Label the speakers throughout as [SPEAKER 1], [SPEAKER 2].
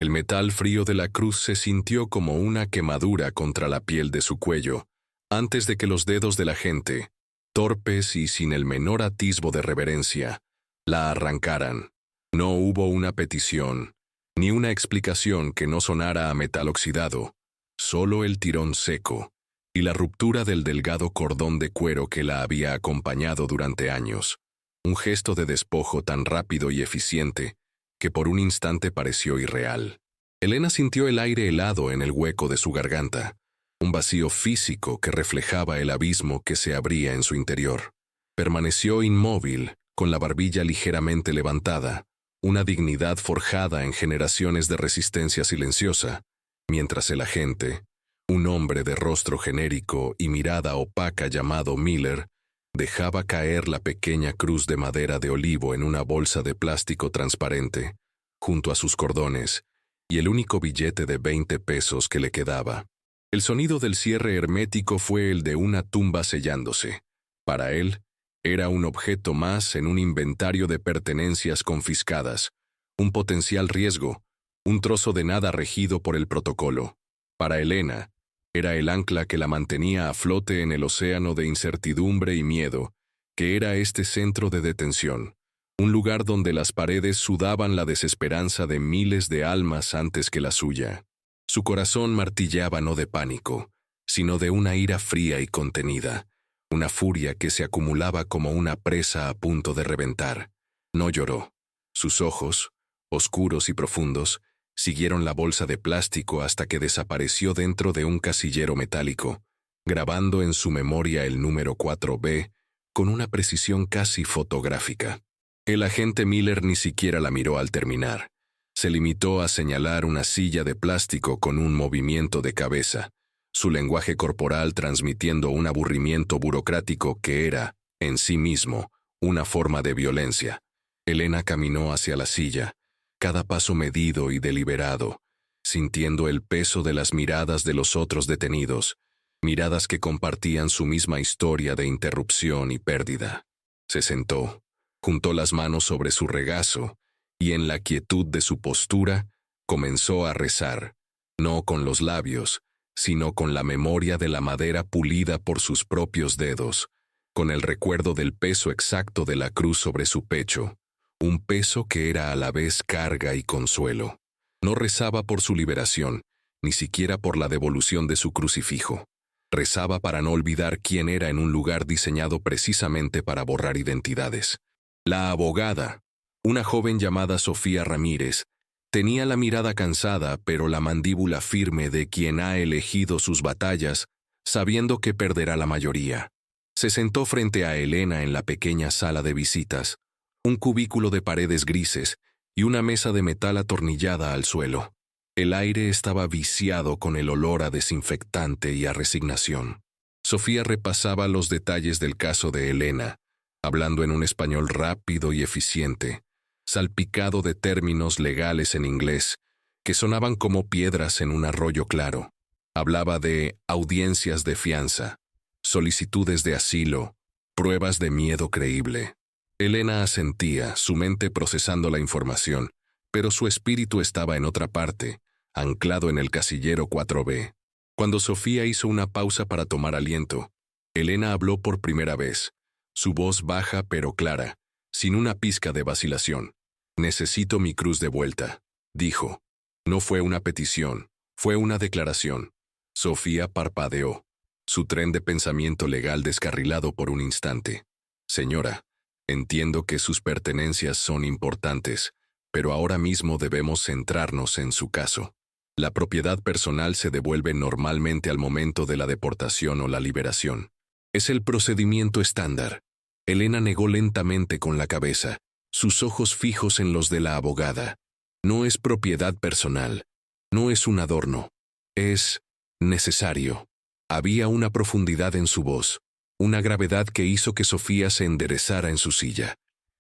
[SPEAKER 1] El metal frío de la cruz se sintió como una quemadura contra la piel de su cuello, antes de que los dedos de la gente, torpes y sin el menor atisbo de reverencia, la arrancaran. No hubo una petición, ni una explicación que no sonara a metal oxidado, solo el tirón seco y la ruptura del delgado cordón de cuero que la había acompañado durante años. Un gesto de despojo tan rápido y eficiente que por un instante pareció irreal. Elena sintió el aire helado en el hueco de su garganta, un vacío físico que reflejaba el abismo que se abría en su interior. Permaneció inmóvil, con la barbilla ligeramente levantada, una dignidad forjada en generaciones de resistencia silenciosa, mientras el agente, un hombre de rostro genérico y mirada opaca llamado Miller, dejaba caer la pequeña cruz de madera de olivo en una bolsa de plástico transparente, junto a sus cordones, y el único billete de 20 pesos que le quedaba. El sonido del cierre hermético fue el de una tumba sellándose. Para él, era un objeto más en un inventario de pertenencias confiscadas, un potencial riesgo, un trozo de nada regido por el protocolo. Para Elena, era el ancla que la mantenía a flote en el océano de incertidumbre y miedo, que era este centro de detención, un lugar donde las paredes sudaban la desesperanza de miles de almas antes que la suya. Su corazón martilleaba no de pánico, sino de una ira fría y contenida, una furia que se acumulaba como una presa a punto de reventar. No lloró. Sus ojos, oscuros y profundos, siguieron la bolsa de plástico hasta que desapareció dentro de un casillero metálico, grabando en su memoria el número 4B con una precisión casi fotográfica. El agente Miller ni siquiera la miró al terminar. Se limitó a señalar una silla de plástico con un movimiento de cabeza, su lenguaje corporal transmitiendo un aburrimiento burocrático que era, en sí mismo, una forma de violencia. Elena caminó hacia la silla, cada paso medido y deliberado, sintiendo el peso de las miradas de los otros detenidos, miradas que compartían su misma historia de interrupción y pérdida. Se sentó, juntó las manos sobre su regazo, y en la quietud de su postura, comenzó a rezar, no con los labios, sino con la memoria de la madera pulida por sus propios dedos, con el recuerdo del peso exacto de la cruz sobre su pecho, un peso que era a la vez carga y consuelo. No rezaba por su liberación, ni siquiera por la devolución de su crucifijo. Rezaba para no olvidar quién era en un lugar diseñado precisamente para borrar identidades. La abogada, una joven llamada Sofía Ramírez, tenía la mirada cansada pero la mandíbula firme de quien ha elegido sus batallas, sabiendo que perderá la mayoría. Se sentó frente a Elena en la pequeña sala de visitas, un cubículo de paredes grises y una mesa de metal atornillada al suelo. El aire estaba viciado con el olor a desinfectante y a resignación. Sofía repasaba los detalles del caso de Elena, hablando en un español rápido y eficiente, salpicado de términos legales en inglés, que sonaban como piedras en un arroyo claro. Hablaba de audiencias de fianza, solicitudes de asilo, pruebas de miedo creíble. Elena asentía, su mente procesando la información, pero su espíritu estaba en otra parte, anclado en el casillero 4B. Cuando Sofía hizo una pausa para tomar aliento, Elena habló por primera vez, su voz baja pero clara, sin una pizca de vacilación. «Necesito mi cruz de vuelta», dijo. No fue una petición, fue una declaración. Sofía parpadeó, su tren de pensamiento legal descarrilado por un instante. «Señora, entiendo que sus pertenencias son importantes, pero ahora mismo debemos centrarnos en su caso. La propiedad personal se devuelve normalmente al momento de la deportación o la liberación. Es el procedimiento estándar». Elena negó lentamente con la cabeza, sus ojos fijos en los de la abogada. No es propiedad personal, no es un adorno, es necesario. Había una profundidad en su voz, una gravedad que hizo que Sofía se enderezara en su silla.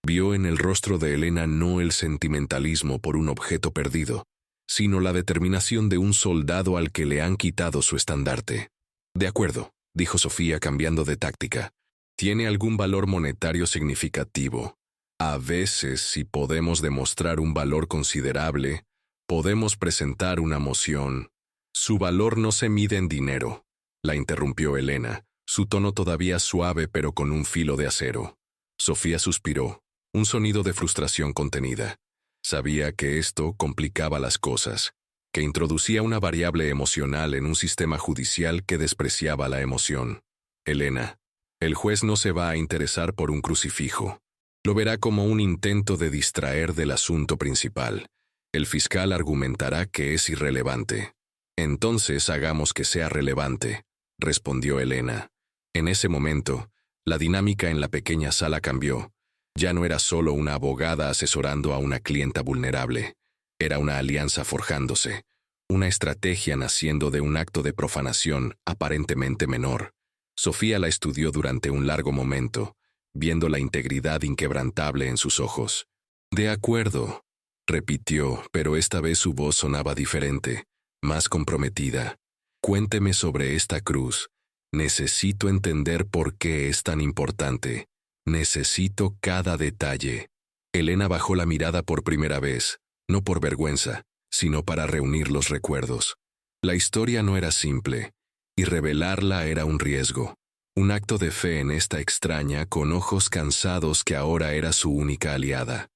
[SPEAKER 1] Vio en el rostro de Elena no el sentimentalismo por un objeto perdido, sino la determinación de un soldado al que le han quitado su estandarte. «De acuerdo», dijo Sofía cambiando de táctica. «Tiene algún valor monetario significativo. A veces, si podemos demostrar un valor considerable, Podemos presentar una moción. Su valor no se mide en dinero, la interrumpió Elena, su tono todavía suave pero con un filo de acero. Sofía suspiró, un sonido de frustración contenida. Sabía que esto complicaba las cosas, que introducía una variable emocional en un sistema judicial que despreciaba la emoción. Elena, el juez no se va a interesar por un crucifijo. Lo verá como un intento de distraer del asunto principal. El fiscal argumentará que es irrelevante. Entonces hagamos que sea relevante, respondió Elena. En ese momento, la dinámica en la pequeña sala cambió. Ya no era solo una abogada asesorando a una clienta vulnerable. Era una alianza forjándose, una estrategia naciendo de un acto de profanación aparentemente menor. Sofía la estudió durante un largo momento, viendo la integridad inquebrantable en sus ojos. «De acuerdo», repitió, pero esta vez su voz sonaba diferente, más comprometida. «Cuénteme sobre esta cruz. Necesito entender por qué es tan importante. Necesito cada detalle». Elena bajó la mirada por primera vez, no por vergüenza, sino para reunir los recuerdos. La historia no era simple, y revelarla era un riesgo. Un acto de fe en esta extraña con ojos cansados que ahora era su única aliada.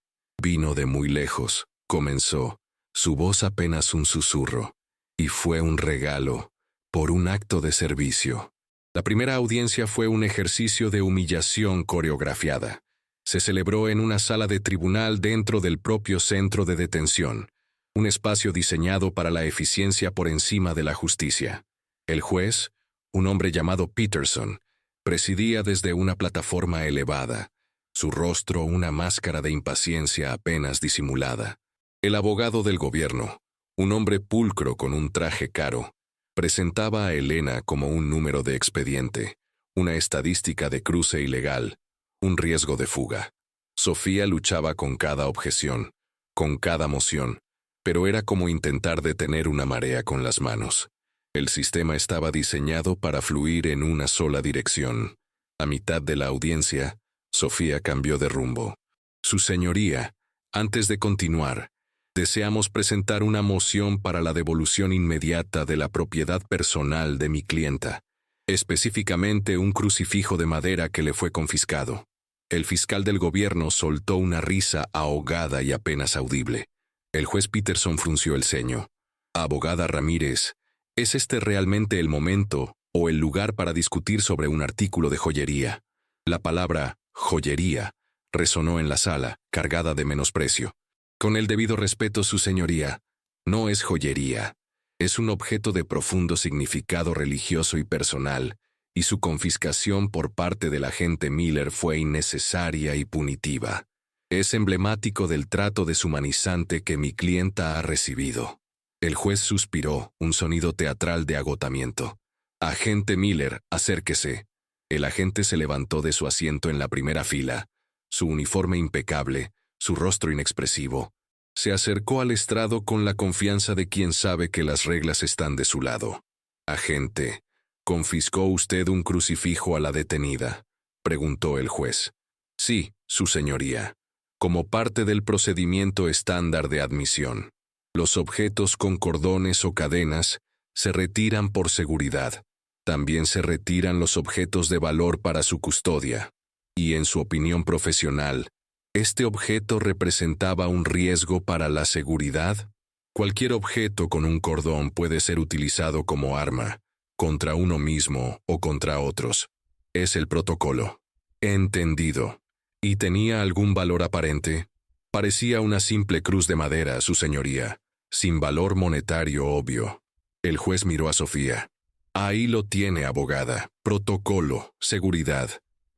[SPEAKER 1] Vino de muy lejos, comenzó, su voz apenas un susurro, y fue un regalo, por un acto de servicio. La primera audiencia fue un ejercicio de humillación coreografiada. Se celebró en una sala de tribunal dentro del propio centro de detención, un espacio diseñado para la eficiencia por encima de la justicia. El juez, un hombre llamado Peterson, presidía desde una plataforma elevada, su rostro una máscara de impaciencia apenas disimulada. El abogado del gobierno, un hombre pulcro con un traje caro, presentaba a Elena como un número de expediente, una estadística de cruce ilegal, un riesgo de fuga. Sofía luchaba con cada objeción, con cada moción, pero era como intentar detener una marea con las manos. El sistema estaba diseñado para fluir en una sola dirección. A mitad de la audiencia, Sofía cambió de rumbo. «Su señoría, antes de continuar, deseamos presentar una moción para la devolución inmediata de la propiedad personal de mi clienta, específicamente un crucifijo de madera que le fue confiscado». El fiscal del gobierno soltó una risa ahogada y apenas audible. El juez Peterson frunció el ceño. «Abogada Ramírez, ¿es este realmente el momento o el lugar para discutir sobre un artículo de joyería?» La palabra «joyería» resonó en la sala, cargada de menosprecio. «Con el debido respeto, su señoría, no es joyería. Es un objeto de profundo significado religioso y personal, y su confiscación por parte del agente Miller fue innecesaria y punitiva. Es emblemático del trato deshumanizante que mi clienta ha recibido». El juez suspiró, un sonido teatral de agotamiento. «Agente Miller, acérquese». El agente se levantó de su asiento en la primera fila, su uniforme impecable, su rostro inexpresivo. Se acercó al estrado con la confianza de quien sabe que las reglas están de su lado. «Agente, ¿confiscó usted un crucifijo a la detenida?», preguntó el juez. «Sí, su señoría, como parte del procedimiento estándar de admisión. Los objetos con cordones o cadenas se retiran por seguridad. También se retiran los objetos de valor para su custodia. Y en su opinión profesional, ¿este objeto representaba un riesgo para la seguridad? Cualquier objeto con un cordón puede ser utilizado como arma, contra uno mismo o contra otros. Es el protocolo». «Entendido. ¿Y tenía algún valor aparente?» «Parecía una simple cruz de madera, su señoría, sin valor monetario obvio». El juez miró a Sofía. «Ahí lo tiene, abogada. Protocolo, seguridad.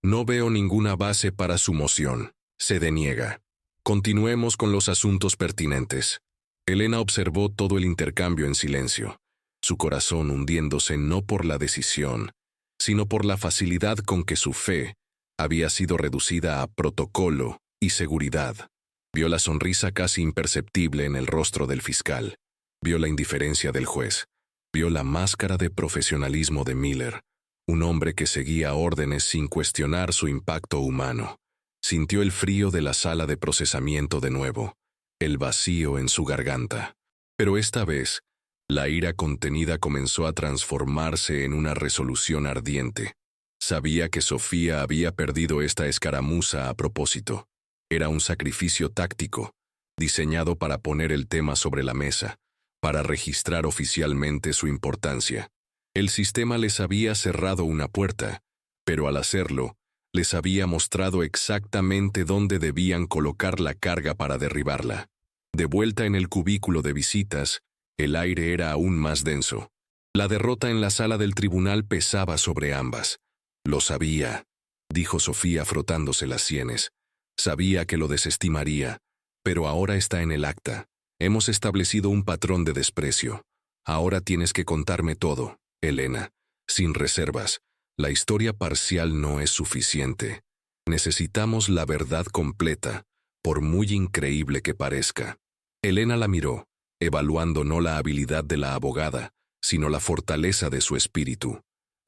[SPEAKER 1] No veo ninguna base para su moción. Se deniega. Continuemos con los asuntos pertinentes». Elena observó todo el intercambio en silencio, su corazón hundiéndose no por la decisión, sino por la facilidad con que su fe había sido reducida a protocolo y seguridad. Vio la sonrisa casi imperceptible en el rostro del fiscal. Vio la indiferencia del juez. Vio la máscara de profesionalismo de Miller, un hombre que seguía órdenes sin cuestionar su impacto humano. Sintió el frío de la sala de procesamiento de nuevo, el vacío en su garganta. Pero esta vez, la ira contenida comenzó a transformarse en una resolución ardiente. Sabía que Sofía había perdido esta escaramuza a propósito. Era un sacrificio táctico, diseñado para poner el tema sobre la mesa, para registrar oficialmente su importancia. El sistema les había cerrado una puerta, pero al hacerlo, les había mostrado exactamente dónde debían colocar la carga para derribarla. De vuelta en el cubículo de visitas, el aire era aún más denso. La derrota en la sala del tribunal pesaba sobre ambas. Lo sabía, dijo Sofía frotándose las sienes. Sabía que lo desestimaría, pero ahora está en el acta. Hemos establecido un patrón de desprecio. Ahora tienes que contarme todo, Elena, sin reservas. La historia parcial no es suficiente. Necesitamos la verdad completa, por muy increíble que parezca. Elena la miró, evaluando no la habilidad de la abogada, sino la fortaleza de su espíritu.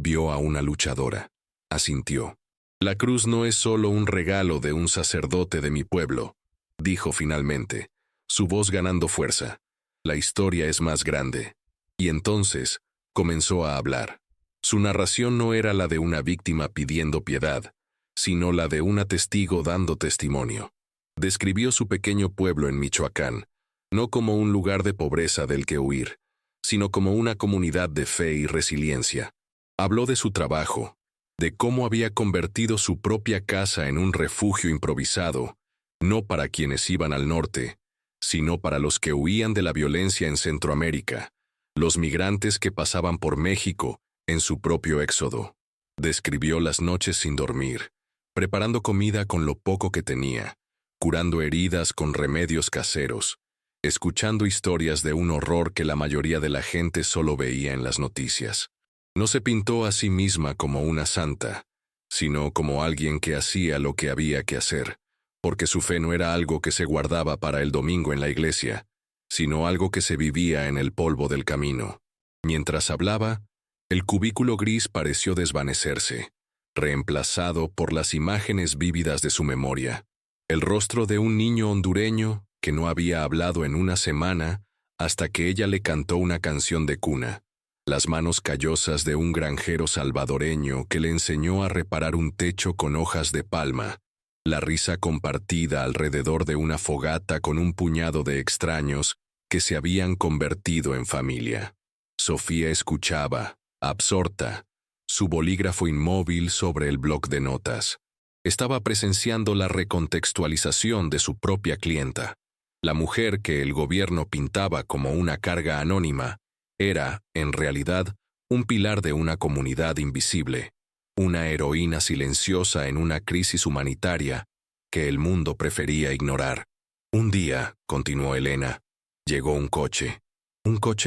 [SPEAKER 1] Vio a una luchadora. Asintió. La cruz no es solo un regalo de un sacerdote de mi pueblo, dijo finalmente, su voz ganando fuerza. La historia es más grande. Y entonces, comenzó a hablar. Su narración no era la de una víctima pidiendo piedad, sino la de una testigo dando testimonio. Describió su pequeño pueblo en Michoacán, no como un lugar de pobreza del que huir, sino como una comunidad de fe y resiliencia. Habló de su trabajo, de cómo había convertido su propia casa en un refugio improvisado, no para quienes iban al norte, sino para los que huían de la violencia en Centroamérica, los migrantes que pasaban por México en su propio éxodo. Describió las noches sin dormir, preparando comida con lo poco que tenía, curando heridas con remedios caseros, escuchando historias de un horror que la mayoría de la gente solo veía en las noticias. No se pintó a sí misma como una santa, sino como alguien que hacía lo que había que hacer, porque su fe no era algo que se guardaba para el domingo en la iglesia, sino algo que se vivía en el polvo del camino. Mientras hablaba, el cubículo gris pareció desvanecerse, reemplazado por las imágenes vívidas de su memoria. El rostro de un niño hondureño que no había hablado en una semana hasta que ella le cantó una canción de cuna. Las manos callosas de un granjero salvadoreño que le enseñó a reparar un techo con hojas de palma. La risa compartida alrededor de una fogata con un puñado de extraños que se habían convertido en familia. Sofía escuchaba, absorta, su bolígrafo inmóvil sobre el bloc de notas. Estaba presenciando la recontextualización de su propia clienta. La mujer que el gobierno pintaba como una carga anónima era, en realidad, un pilar de una comunidad invisible, una heroína silenciosa en una crisis humanitaria que el mundo prefería ignorar. Un día, continuó Elena, llegó un coche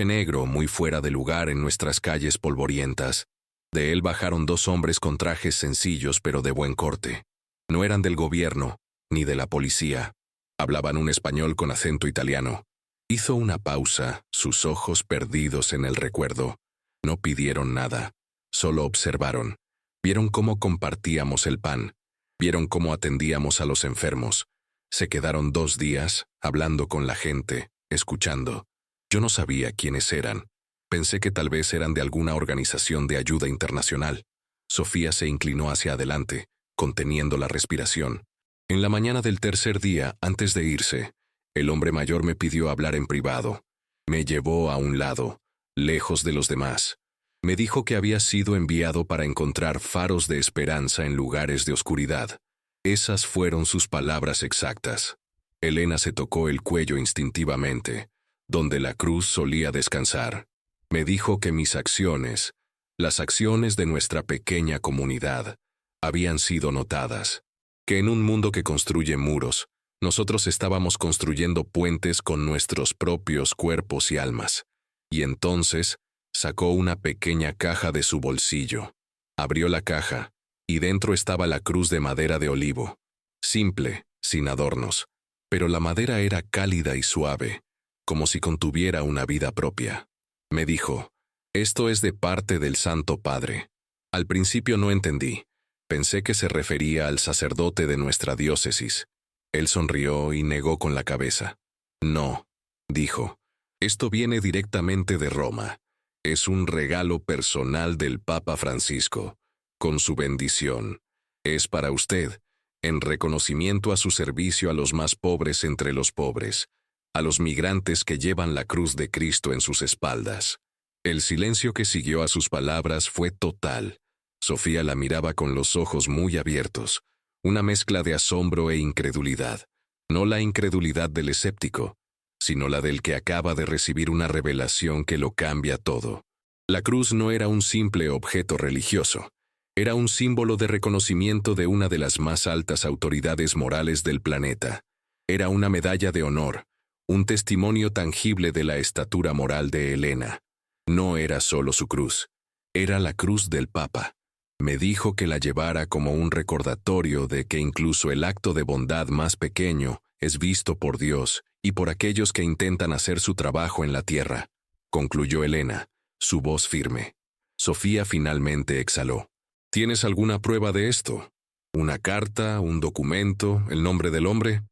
[SPEAKER 1] negro muy fuera de lugar en nuestras calles polvorientas. De él bajaron dos hombres con trajes sencillos pero de buen corte. No eran del gobierno, ni de la policía. Hablaban un español con acento italiano. Hizo una pausa, sus ojos perdidos en el recuerdo. No pidieron nada, solo observaron. Vieron cómo compartíamos el pan. Vieron cómo atendíamos a los enfermos. Se quedaron 2 días, hablando con la gente, escuchando. Yo no sabía quiénes eran. Pensé que tal vez eran de alguna organización de ayuda internacional. Sofía se inclinó hacia adelante, conteniendo la respiración. En la mañana del tercer día, antes de irse, el hombre mayor me pidió hablar en privado. Me llevó a un lado, lejos de los demás. Me dijo que había sido enviado para encontrar faros de esperanza en lugares de oscuridad. Esas fueron sus palabras exactas. Elena se tocó el cuello instintivamente, donde la cruz solía descansar. Me dijo que mis acciones, las acciones de nuestra pequeña comunidad, habían sido notadas. Que en un mundo que construye muros, nosotros estábamos construyendo puentes con nuestros propios cuerpos y almas. Y entonces sacó una pequeña caja de su bolsillo. Abrió la caja, y dentro estaba la cruz de madera de olivo. Simple, sin adornos, pero la madera era cálida y suave, como si contuviera una vida propia. Me dijo, esto es de parte del Santo Padre. Al principio no entendí. Pensé que se refería al sacerdote de nuestra diócesis. Él sonrió y negó con la cabeza. No, dijo, Esto viene directamente de Roma. Es un regalo personal del Papa Francisco, con su bendición. Es para usted, en reconocimiento a su servicio a los más pobres entre los pobres, a los migrantes que llevan la cruz de Cristo en sus espaldas. El silencio que siguió a sus palabras fue total. Sofía la miraba con los ojos muy abiertos, una mezcla de asombro e incredulidad. No la incredulidad del escéptico, sino la del que acaba de recibir una revelación que lo cambia todo. La cruz no era un simple objeto religioso, era un símbolo de reconocimiento de una de las más altas autoridades morales del planeta. Era una medalla de honor, un testimonio tangible de la estatura moral de Elena. No era solo su cruz, era la cruz del Papa. Me dijo que la llevara como un recordatorio de que incluso el acto de bondad más pequeño es visto por Dios y por aquellos que intentan hacer su trabajo en la tierra, concluyó Elena, su voz firme. Sofía finalmente exhaló. ¿Tienes alguna prueba de esto? ¿Una carta, un documento, el nombre del hombre?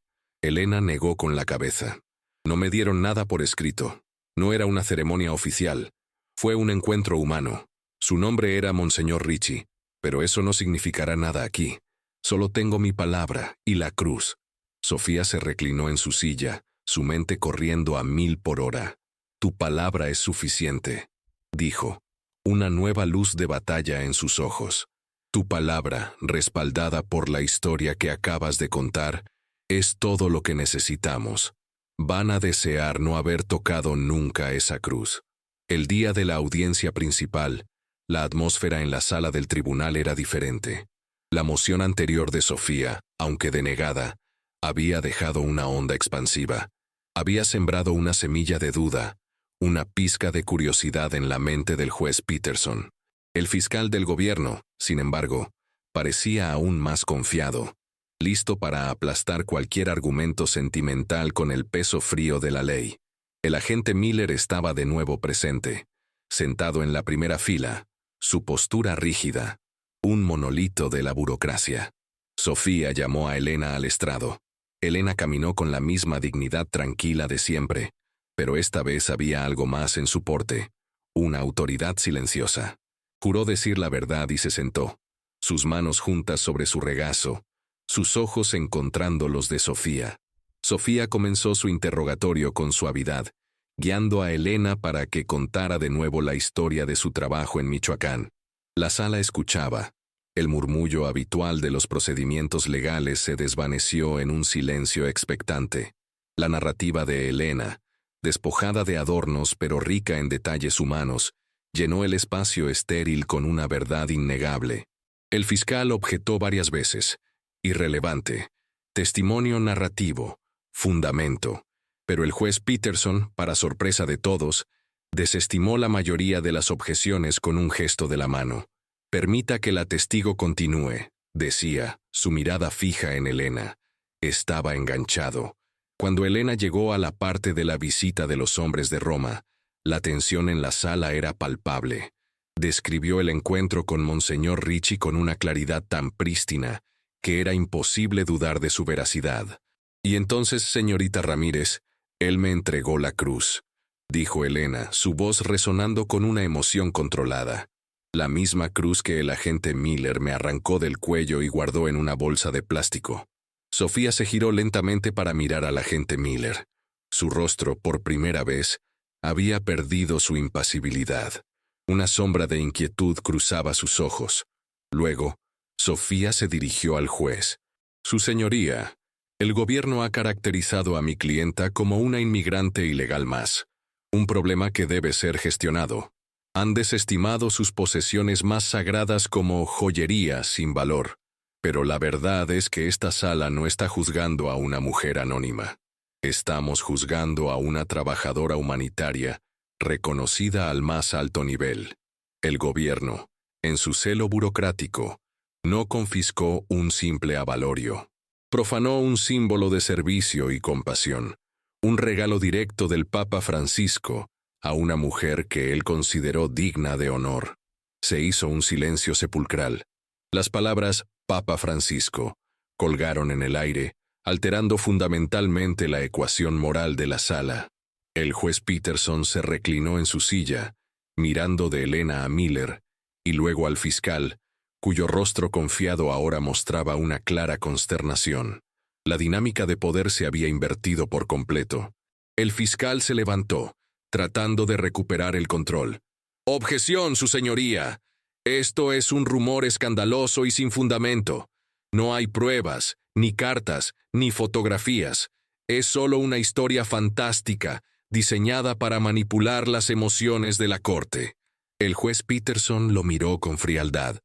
[SPEAKER 1] Elena negó con la cabeza. No me dieron nada por escrito. No era una ceremonia oficial. Fue un encuentro humano. Su nombre era Monseñor Ricci, pero eso no significará nada aquí. Solo tengo mi palabra y la cruz. Sofía se reclinó en su silla, su mente corriendo a 1000 por hora. Tu palabra es suficiente, dijo, una nueva luz de batalla en sus ojos. Tu palabra, respaldada por la historia que acabas de contar, es todo lo que necesitamos. Van a desear no haber tocado nunca esa cruz. El día de la audiencia principal, la atmósfera en la sala del tribunal era diferente. La moción anterior de Sofía, aunque denegada, había dejado una onda expansiva. Había sembrado una semilla de duda, una pizca de curiosidad en la mente del juez Peterson. El fiscal del gobierno, sin embargo, parecía aún más confiado, listo para aplastar cualquier argumento sentimental con el peso frío de la ley. El agente Miller estaba de nuevo presente, sentado en la primera fila, su postura rígida, un monolito de la burocracia. Sofía llamó a Elena al estrado. Elena caminó con la misma dignidad tranquila de siempre, pero esta vez había algo más en su porte, una autoridad silenciosa. Juró decir la verdad y se sentó, sus manos juntas sobre su regazo, sus ojos encontrando los de Sofía. Sofía comenzó su interrogatorio con suavidad, guiando a Elena para que contara de nuevo la historia de su trabajo en Michoacán. La sala escuchaba. El murmullo habitual de los procedimientos legales se desvaneció en un silencio expectante. La narrativa de Elena, despojada de adornos pero rica en detalles humanos, llenó el espacio estéril con una verdad innegable. El fiscal objetó varias veces. Irrelevante. Testimonio narrativo. Fundamento. Pero el juez Peterson, para sorpresa de todos, desestimó la mayoría de las objeciones con un gesto de la mano. Permita que la testigo continúe, decía, su mirada fija en Elena. Estaba enganchado. Cuando Elena llegó a la parte de la visita de los hombres de Roma, la tensión en la sala era palpable. Describió el encuentro con Monseñor Ricci con una claridad tan prístina que era imposible dudar de su veracidad. Y entonces, señorita Ramírez, él me entregó la cruz, dijo Elena, su voz resonando con una emoción controlada. La misma cruz que el agente Miller me arrancó del cuello y guardó en una bolsa de plástico. Sofía se giró lentamente para mirar al agente Miller. Su rostro, por primera vez, había perdido su impasibilidad. Una sombra de inquietud cruzaba sus ojos. Luego, Sofía se dirigió al juez. Su señoría, el gobierno ha caracterizado a mi clienta como una inmigrante ilegal más. Un problema que debe ser gestionado. Han desestimado sus posesiones más sagradas como joyería sin valor. Pero la verdad es que esta sala no está juzgando a una mujer anónima. Estamos juzgando a una trabajadora humanitaria, reconocida al más alto nivel. El gobierno, en su celo burocrático, no confiscó un simple avalorio. Profanó un símbolo de servicio y compasión, un regalo directo del Papa Francisco a una mujer que él consideró digna de honor. Se hizo un silencio sepulcral. Las palabras Papa Francisco colgaron en el aire, alterando fundamentalmente la ecuación moral de la sala. El juez Peterson se reclinó en su silla, mirando de Elena a Miller, y luego al fiscal, cuyo rostro confiado ahora mostraba una clara consternación. La dinámica de poder se había invertido por completo. El fiscal se levantó, tratando de recuperar el control. «Objeción, su señoría. Esto es un rumor escandaloso y sin fundamento. No hay pruebas, ni cartas, ni fotografías. Es solo una historia fantástica, diseñada para manipular las emociones de la corte». El juez Peterson lo miró con frialdad.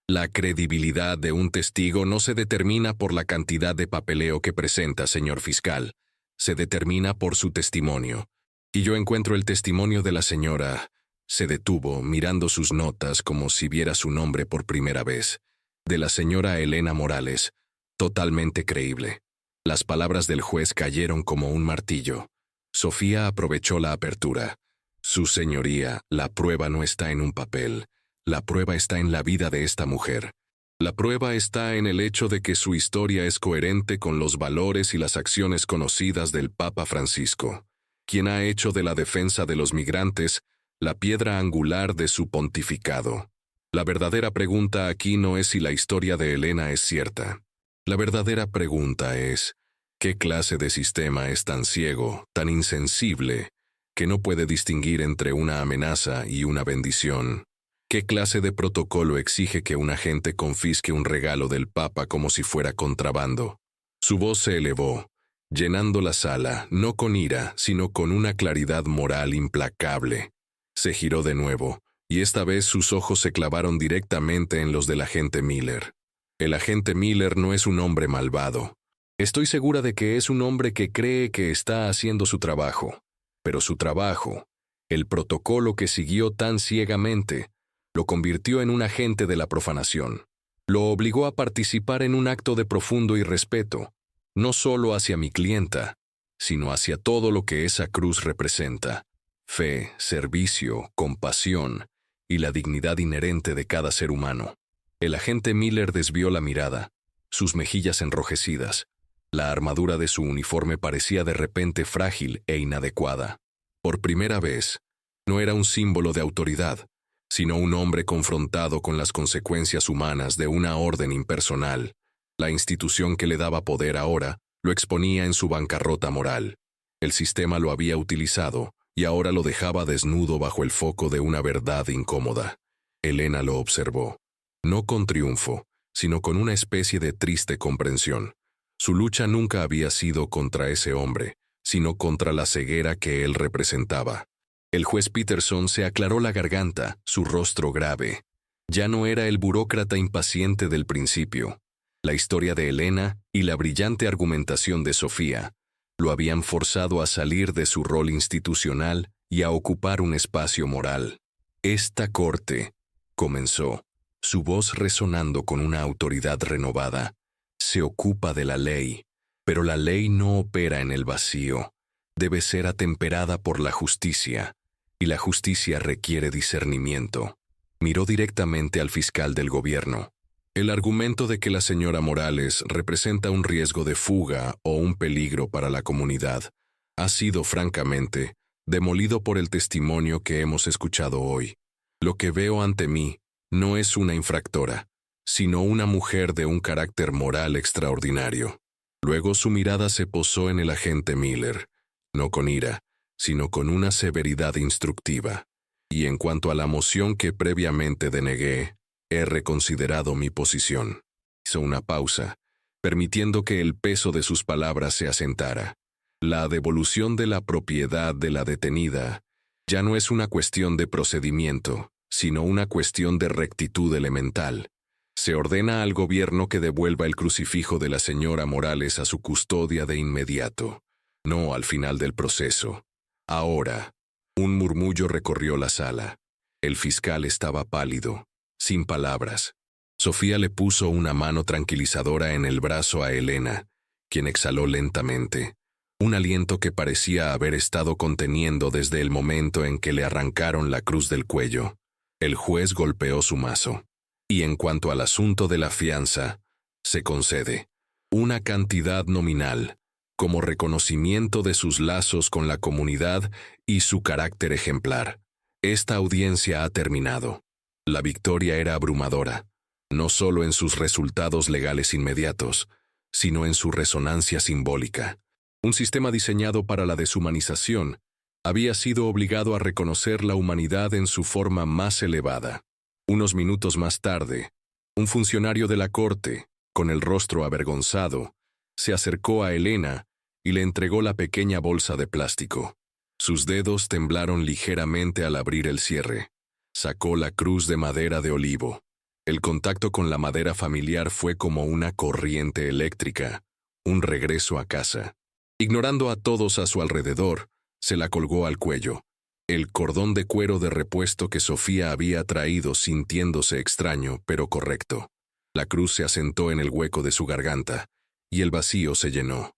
[SPEAKER 1] La credibilidad de un testigo no se determina por la cantidad de papeleo que presenta, señor fiscal. Se determina por su testimonio. Y yo encuentro el testimonio de la señora. Se detuvo, mirando sus notas como si viera su nombre por primera vez. De la señora Elena Morales. Totalmente creíble. Las palabras del juez cayeron como un martillo. Sofía aprovechó la apertura. Su señoría, la prueba no está en un papel. La prueba está en la vida de esta mujer. La prueba está en el hecho de que su historia es coherente con los valores y las acciones conocidas del Papa Francisco, quien ha hecho de la defensa de los migrantes la piedra angular de su pontificado. La verdadera pregunta aquí no es si la historia de Elena es cierta. La verdadera pregunta es, ¿qué clase de sistema es tan ciego, tan insensible, que no puede distinguir entre una amenaza y una bendición? ¿Qué clase de protocolo exige que un agente confisque un regalo del Papa como si fuera contrabando? Su voz se elevó, llenando la sala, no con ira, sino con una claridad moral implacable. Se giró de nuevo, y esta vez sus ojos se clavaron directamente en los del agente Miller. El agente Miller no es un hombre malvado. Estoy segura de que es un hombre que cree que está haciendo su trabajo. Pero su trabajo, el protocolo que siguió tan ciegamente, lo convirtió en un agente de la profanación. Lo obligó a participar en un acto de profundo irrespeto, no solo hacia mi clienta, sino hacia todo lo que esa cruz representa: fe, servicio, compasión y la dignidad inherente de cada ser humano. El agente Miller desvió la mirada, sus mejillas enrojecidas. La armadura de su uniforme parecía de repente frágil e inadecuada. Por primera vez, no era un símbolo de autoridad, sino un hombre confrontado con las consecuencias humanas de una orden impersonal. La institución que le daba poder ahora lo exponía en su bancarrota moral. El sistema lo había utilizado y ahora lo dejaba desnudo bajo el foco de una verdad incómoda. Elena lo observó, no con triunfo, sino con una especie de triste comprensión. Su lucha nunca había sido contra ese hombre, sino contra la ceguera que él representaba. El juez Peterson se aclaró la garganta, su rostro grave. Ya no era el burócrata impaciente del principio. La historia de Elena y la brillante argumentación de Sofía lo habían forzado a salir de su rol institucional y a ocupar un espacio moral. Esta corte, comenzó, su voz resonando con una autoridad renovada, se ocupa de la ley, pero la ley no opera en el vacío. Debe ser atemperada por la justicia. Y la justicia requiere discernimiento. Miró directamente al fiscal del gobierno. El argumento de que la señora Morales representa un riesgo de fuga o un peligro para la comunidad ha sido, francamente, demolido por el testimonio que hemos escuchado hoy. Lo que veo ante mí no es una infractora, sino una mujer de un carácter moral extraordinario. Luego su mirada se posó en el agente Miller, no con ira, sino con una severidad instructiva. Y en cuanto a la moción que previamente denegué, he reconsiderado mi posición. Hizo una pausa, permitiendo que el peso de sus palabras se asentara. La devolución de la propiedad de la detenida ya no es una cuestión de procedimiento, sino una cuestión de rectitud elemental. Se ordena al gobierno que devuelva el crucifijo de la señora Morales a su custodia de inmediato, no al final del proceso. Ahora, un murmullo recorrió la sala. El fiscal estaba pálido, sin palabras. Sofía le puso una mano tranquilizadora en el brazo a Elena, quien exhaló lentamente, un aliento que parecía haber estado conteniendo desde el momento en que le arrancaron la cruz del cuello. El juez golpeó su mazo. Y en cuanto al asunto de la fianza, se concede una cantidad nominal, como reconocimiento de sus lazos con la comunidad y su carácter ejemplar. Esta audiencia ha terminado. La victoria era abrumadora, no solo en sus resultados legales inmediatos, sino en su resonancia simbólica. Un sistema diseñado para la deshumanización había sido obligado a reconocer la humanidad en su forma más elevada. Unos minutos más tarde, un funcionario de la corte, con el rostro avergonzado, se acercó a Helena y le entregó la pequeña bolsa de plástico. Sus dedos temblaron ligeramente al abrir el cierre. Sacó la cruz de madera de olivo. El contacto con la madera familiar fue como una corriente eléctrica, un regreso a casa. Ignorando a todos a su alrededor, se la colgó al cuello. El cordón de cuero de repuesto que Sofía había traído sintiéndose extraño, pero correcto. La cruz se asentó en el hueco de su garganta, y el vacío se llenó.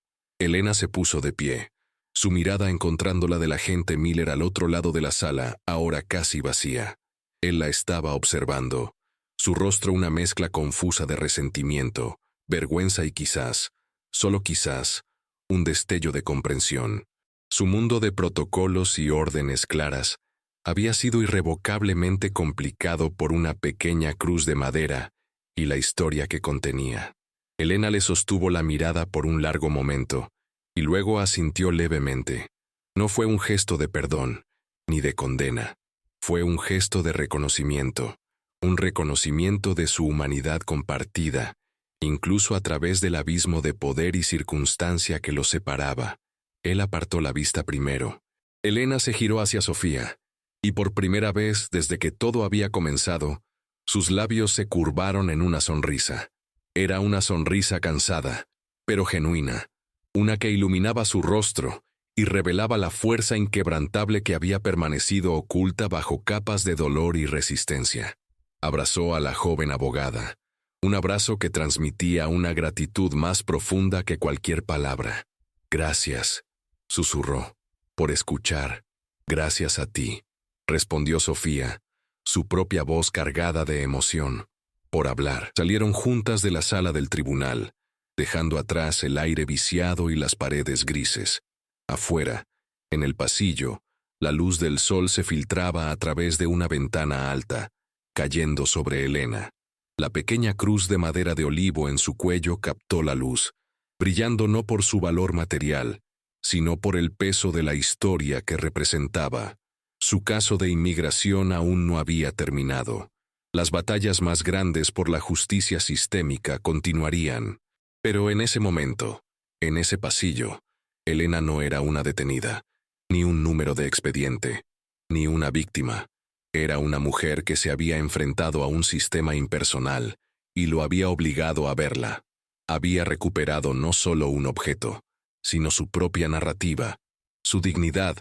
[SPEAKER 1] Helena se puso de pie, su mirada encontrando la de la agente Miller al otro lado de la sala, ahora casi vacía. Él la estaba observando, su rostro una mezcla confusa de resentimiento, vergüenza y quizás, solo quizás, un destello de comprensión. Su mundo de protocolos y órdenes claras había sido irrevocablemente complicado por una pequeña cruz de madera y la historia que contenía. Helena le sostuvo la mirada por un largo momento, y luego asintió levemente. No fue un gesto de perdón, ni de condena. Fue un gesto de reconocimiento, un reconocimiento de su humanidad compartida, incluso a través del abismo de poder y circunstancia que los separaba. Él apartó la vista primero. Helena se giró hacia Sofía, y por primera vez desde que todo había comenzado, sus labios se curvaron en una sonrisa. Era una sonrisa cansada, pero genuina, una que iluminaba su rostro y revelaba la fuerza inquebrantable que había permanecido oculta bajo capas de dolor y resistencia. Abrazó a la joven abogada, un abrazo que transmitía una gratitud más profunda que cualquier palabra. «Gracias», susurró, «por escuchar. Gracias a ti», respondió Sofía, su propia voz cargada de emoción. «Por hablar». Salieron juntas de la sala del tribunal, dejando atrás el aire viciado y las paredes grises. Afuera, en el pasillo, la luz del sol se filtraba a través de una ventana alta, cayendo sobre Helena. La pequeña cruz de madera de olivo en su cuello captó la luz, brillando no por su valor material, sino por el peso de la historia que representaba. Su caso de inmigración aún no había terminado. Las batallas más grandes por la justicia sistémica continuarían. Pero en ese momento, en ese pasillo, Helena no era una detenida, ni un número de expediente, ni una víctima. Era una mujer que se había enfrentado a un sistema impersonal y lo había obligado a verla. Había recuperado no solo un objeto, sino su propia narrativa, su dignidad,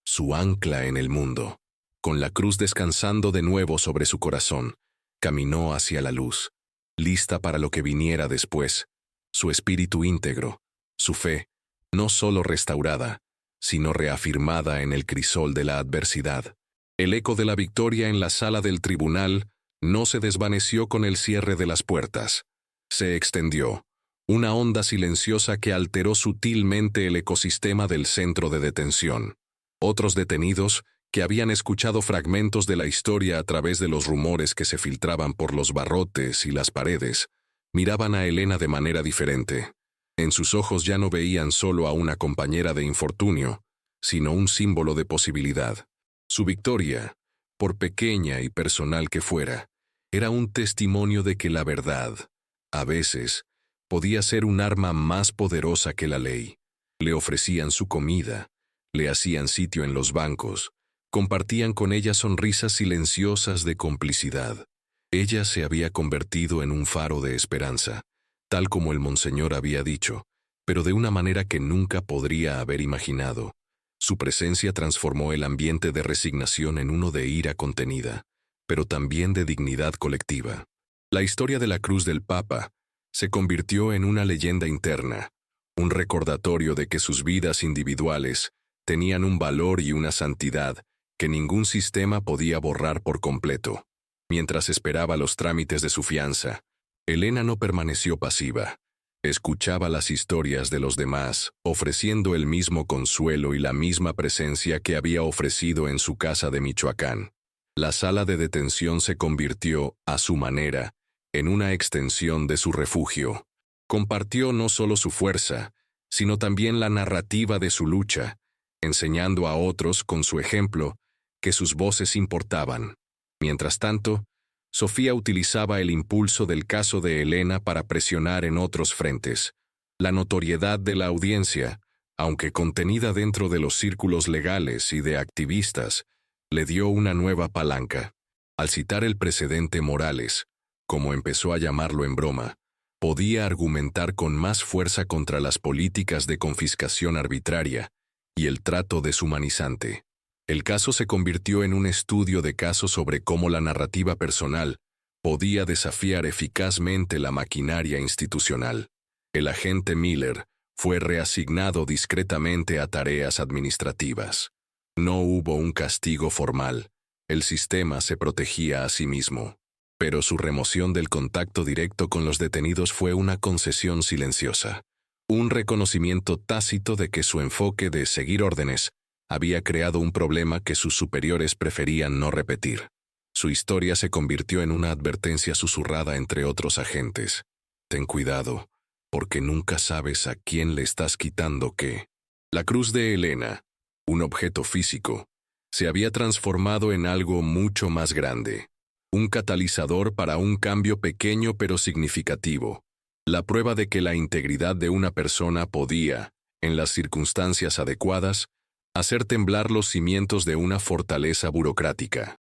[SPEAKER 1] su ancla en el mundo. Con la cruz descansando de nuevo sobre su corazón, caminó hacia la luz, lista para lo que viniera después. Su espíritu íntegro, su fe, no solo restaurada, sino reafirmada en el crisol de la adversidad. El eco de la victoria en la sala del tribunal no se desvaneció con el cierre de las puertas. Se extendió, una onda silenciosa que alteró sutilmente el ecosistema del centro de detención. Otros detenidos, que habían escuchado fragmentos de la historia a través de los rumores que se filtraban por los barrotes y las paredes, miraban a Helena de manera diferente. En sus ojos ya no veían solo a una compañera de infortunio, sino un símbolo de posibilidad. Su victoria, por pequeña y personal que fuera, era un testimonio de que la verdad, a veces, podía ser un arma más poderosa que la ley. Le ofrecían su comida, le hacían sitio en los bancos, compartían con ella sonrisas silenciosas de complicidad. Ella se había convertido en un faro de esperanza, tal como el monseñor había dicho, pero de una manera que nunca podría haber imaginado. Su presencia transformó el ambiente de resignación en uno de ira contenida, pero también de dignidad colectiva. La historia de la cruz del Papa se convirtió en una leyenda interna, un recordatorio de que sus vidas individuales tenían un valor y una santidad que ningún sistema podía borrar por completo. Mientras esperaba los trámites de su fianza, Helena no permaneció pasiva. Escuchaba las historias de los demás, ofreciendo el mismo consuelo y la misma presencia que había ofrecido en su casa de Michoacán. La sala de detención se convirtió, a su manera, en una extensión de su refugio. Compartió no solo su fuerza, sino también la narrativa de su lucha, enseñando a otros, con su ejemplo, que sus voces importaban. Mientras tanto, Sofía utilizaba el impulso del caso de Elena para presionar en otros frentes. La notoriedad de la audiencia, aunque contenida dentro de los círculos legales y de activistas, le dio una nueva palanca. Al citar el precedente Morales, como empezó a llamarlo en broma, podía argumentar con más fuerza contra las políticas de confiscación arbitraria y el trato deshumanizante. El caso se convirtió en un estudio de caso sobre cómo la narrativa personal podía desafiar eficazmente la maquinaria institucional. El agente Miller fue reasignado discretamente a tareas administrativas. No hubo un castigo formal. El sistema se protegía a sí mismo. Pero su remoción del contacto directo con los detenidos fue una concesión silenciosa. Un reconocimiento tácito de que su enfoque de seguir órdenes había creado un problema que sus superiores preferían no repetir. Su historia se convirtió en una advertencia susurrada entre otros agentes. Ten cuidado, porque nunca sabes a quién le estás quitando qué. La cruz de Elena, un objeto físico, se había transformado en algo mucho más grande. Un catalizador para un cambio pequeño pero significativo. La prueba de que la integridad de una persona podía, en las circunstancias adecuadas, hacer temblar los cimientos de una fortaleza burocrática.